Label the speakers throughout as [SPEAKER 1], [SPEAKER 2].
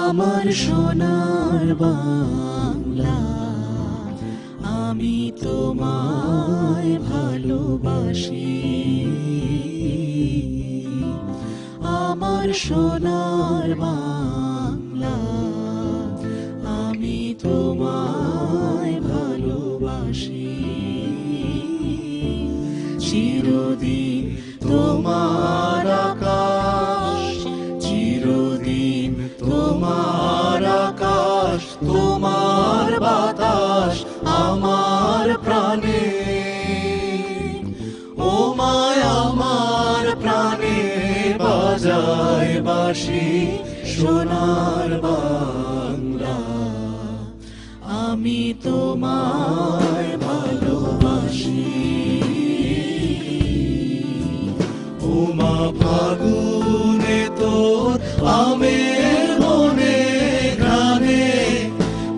[SPEAKER 1] আমার সোনার বাংলা, আমি তোমায় ভালোবাসি। আমার সোনার বাংলা, আমি তোমায় ভালোবাসি। চিরদিন তোমার আকাশ, চিরদিন তোমার আকাশ, তোমার বাতাস আমার প্রাণে। ও মায় আমার প্রাণে বাজায় বাঁশি সোনার বাংলা, আমি তোমায় ভালোবাসি। ও মা ফাগুনে তোর আমের মনে ঘ্রাণে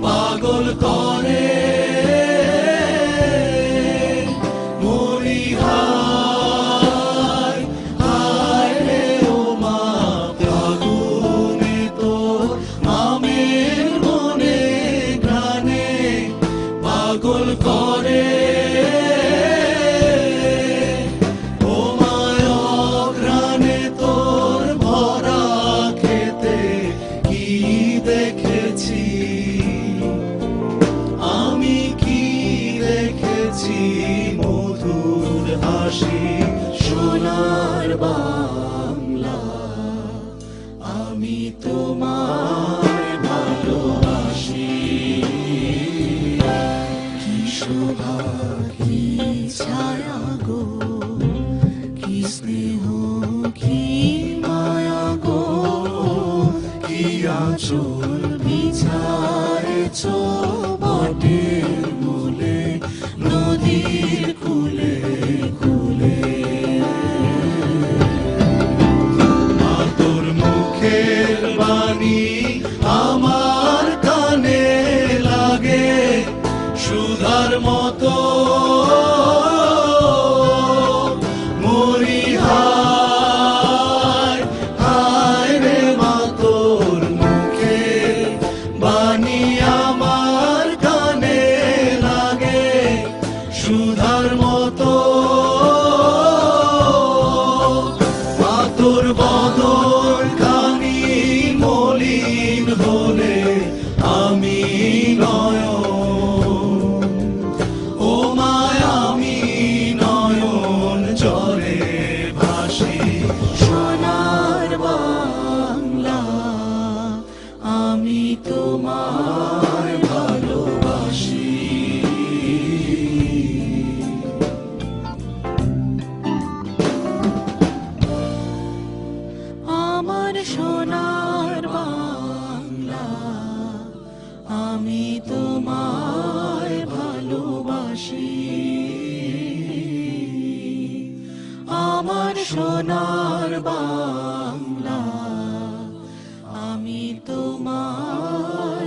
[SPEAKER 1] পাগল করে মরি, হায় হায় রে। ও মা ফাগুনে তোর আমের মনে ঘ্রাণে পাগল করে। আমি কি দেখেছি মধুর হাসি সোনার বাংলা, আমি তোমায় ভালোবাসি। কি শোভা কি ছায়া গো, কি স্নেহ কি মায়া গো, কি আঁচল বিছায়েছ বটের মূলে নদীর কূলে কূলে। তোর মুখের বাণী আমার কানে লাগে সুধার মতো, মরি হায় হায় রে। মা তোর মুখের বাণী আমার কানে লাগে সুধার মতো, মা তোর বদন খানি মলিন হলে আমি নয়ন, ও মায় আমি নয়ন জলে ভাসি সোনার বাংলা, আমি তোমায় ভালোবাসি। আমার সোনার বাংলা, আমি তোমায় ভালোবাসি। আমার সোনার বাংলা, আমি তোমায়